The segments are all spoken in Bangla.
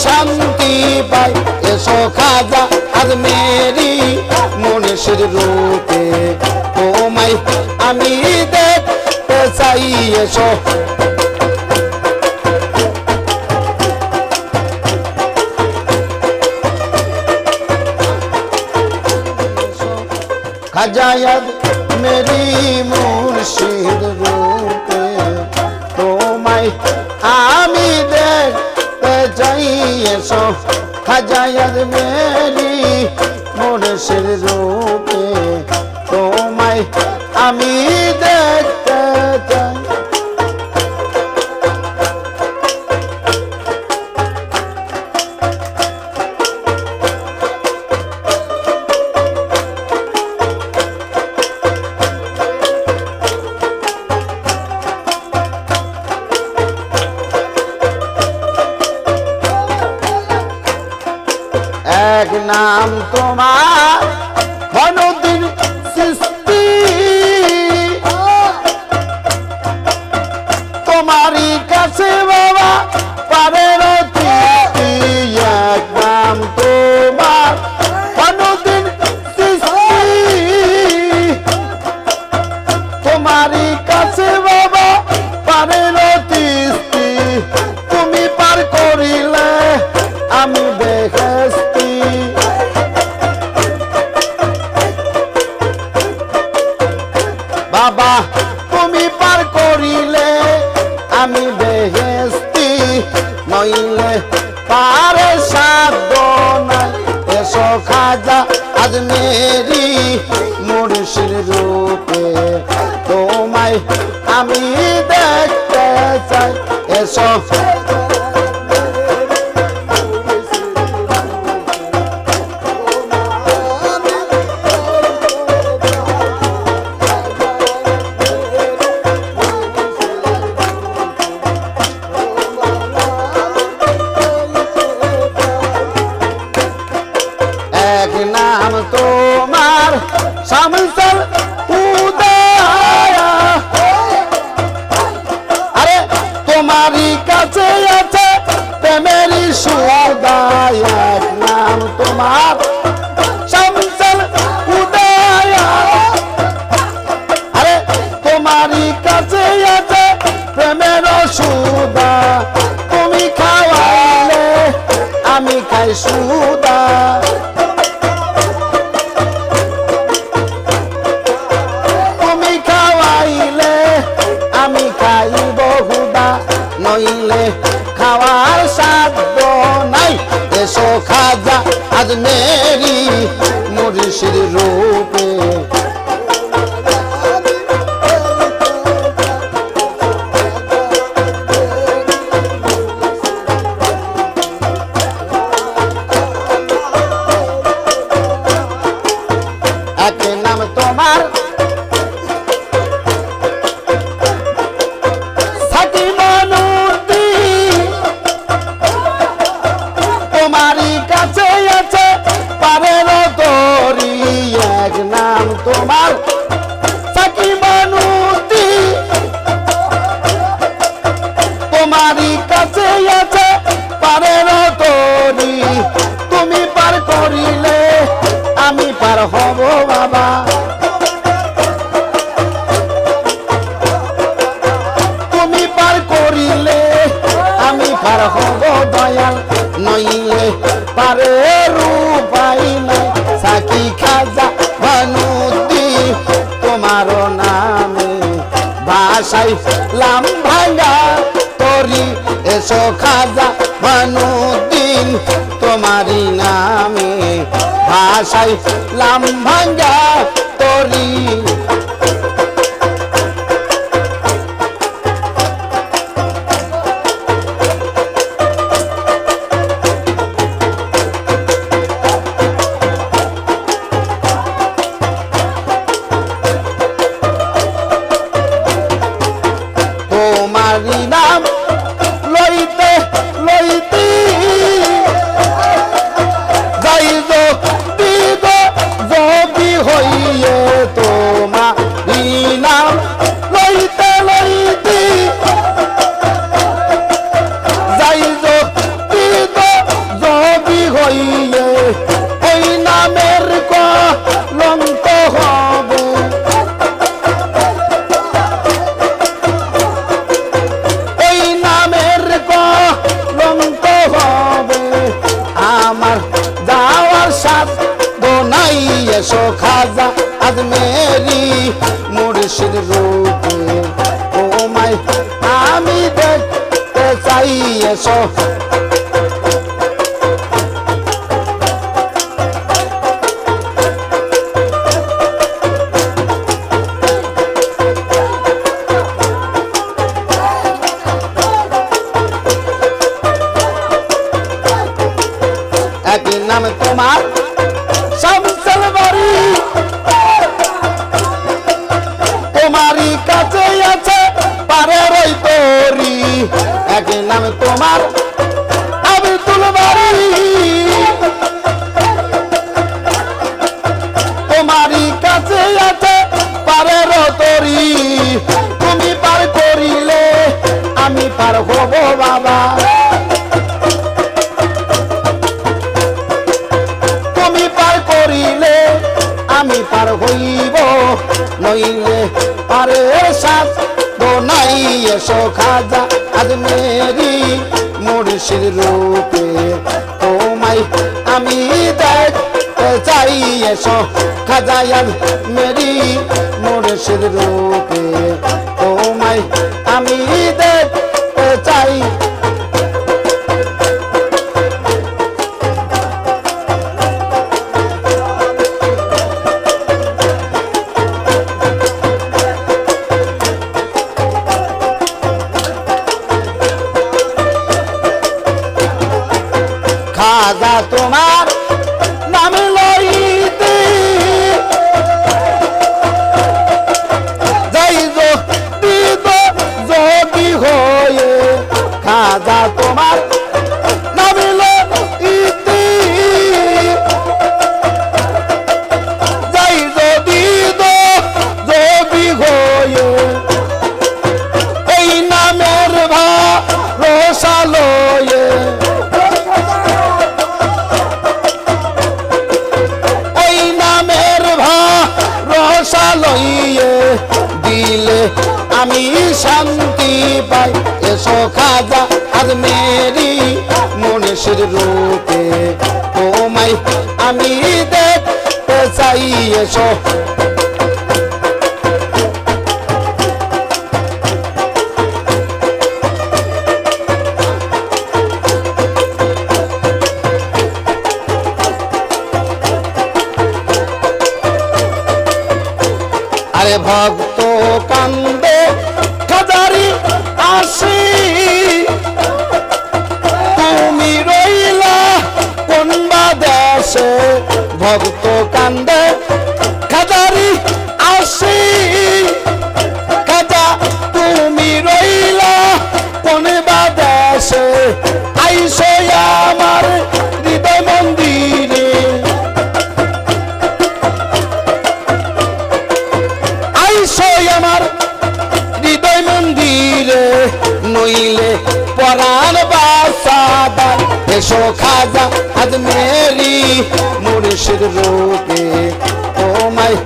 শান্তি পাই এসো খাজা আজমেরি মুর্শিদ রূপে তোমায় আমি দেখতে চাই এসো খাজা আজমেরি মুর্শিদ রূপে তোমায় আমি দেখতে চাই এসো খাজা আজমেরি মুর্শিদ রূপে তোমায় আমি দেখতে চাই এক নাম তোমার বনুদ্দিন চিশতি তোমারই কাছে বাবা পারের তৃপ্তি এক নাম তোমার বনুদ্দিন চিশতি তোমারই কাছে বাবা পারের তৃপ্তি তুমি পার করিলে আমি বেহেশতি বাবা তুমি পার করিলে আমি বেহেশতি নইলে পারে সাধ্য নাই এসো খাজা আজমেরি মুর্শিদ রূপে তোমায় আমি দেখতে চাই এসো এক নাম তোমার শামসুল হুদা আরে তোমারই কাছে আছে প্রেমেরই সুদা এক নাম তোমার শামসুল হুদা আরে তোমারই কাছে আছে প্রেমের সুদা তুমি খাওয়াইলে আমি খাই সুদা নইলে খাওয়ার সাধ্য নাই এসো খাজা আজমেরি মুর্শিদ রূপে এক নাম তোমার তোমার সাকিবানুতি তোমারই কাছে আছে পারের তরি তুমি পার করিলে আমি পার হব বাবা তুমি পার করিলে আমি পার হব দয়াল নইলে পারে রূপাই নাই সাকি খাজা বানুদ্দিন তোমার নামে ভাসাইলাম ভাঙ্গা তরি এসো খাজা বানুদ্দিন তোমারই নামে ভাসাইলাম ভাঙ্গা তরি নাম লইতে লইতে যাই যদি হইয়ে তোমারি নাম লইতে লইতে যাই যদি মুর্শিদ রূপে তোমায় আমি দেখতে চাই এসো একই নাম তোমার শামসুল বাড়ি তোমারই কাছে আছে পারের ওই তরি একই নাম তোমার আব্দুল বাড়ি তোমারই কাছে আছে পারের তরি তুমি পার করিলে আমি পার হব বাবা আমি পার হইব নইলে পারে সাথ নাই এসো খাজা আজমেরি মুর্শিদ রূপে তোমায় আমি দেখতে চাই এসো খাজা আজমেরি মুর্শিদ রূপে তোমায় আমি দেখতে চাই খাজা তোমার নাম লইতে যাই যোগী হয়ে খাজা তোমার নাম লইতে যাই যোগী হয়ে এই নামের ভরসা লয়ে লইয়ে দিলে আমি শান্তি পাই এসো খাজা আজমেরি মুর্শিদ রূপে তোমায় আমি দেখতে চাই এসো আরে ভক্ত কান্দে খাজারি আসি তুমি রইলা কোন দেশে ভক্ত কান্দে খাজারি আসি খাজা তুমি রইলা কোন দেশে আইসো আমার হৃদয় মন্দিরে আমার হৃদয় মন্দিরে নইলে পরাণ বাসাদার এসো খাজা আজমেরি মুর্শিদ রূপে তোমায়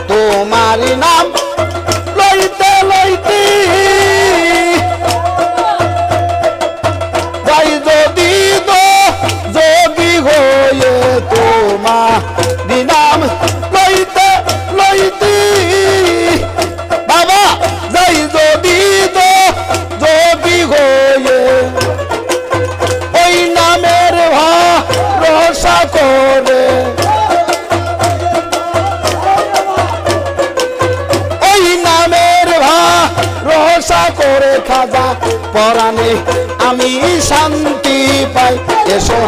তোমার নাম লইতে লইতে যাই যদি যোগী হয়ে তোমার নাম লইতে লইতে বাবা যাই যদি যোগী হয়ে ওই নামের ভরসা করে রহসা করে খাজা পরাণে আমি শান্তি পাই এসো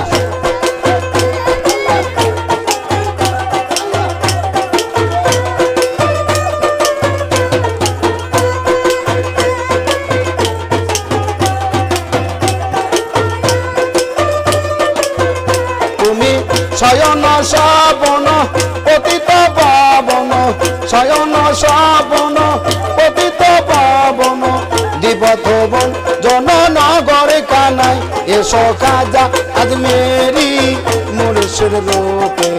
তুমি শয়ন শ্রাবণ পতিত পাবন শয়ন শ্রাবণ পতিত পাবন দিবথবন জননগর কানাই এসো খাজা আজমেরি মুর্শিদ রূপে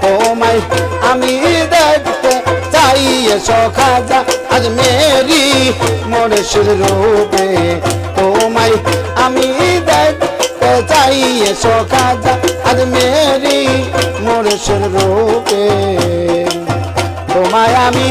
তোমায় আমি দেখতে চাই এসো খাজা আজমেরি মুর্শিদ রূপে তোমায় আমি দেখতে চাই এসো খাজা আজমেরি মুর্শিদ রূপে তোমায় আমি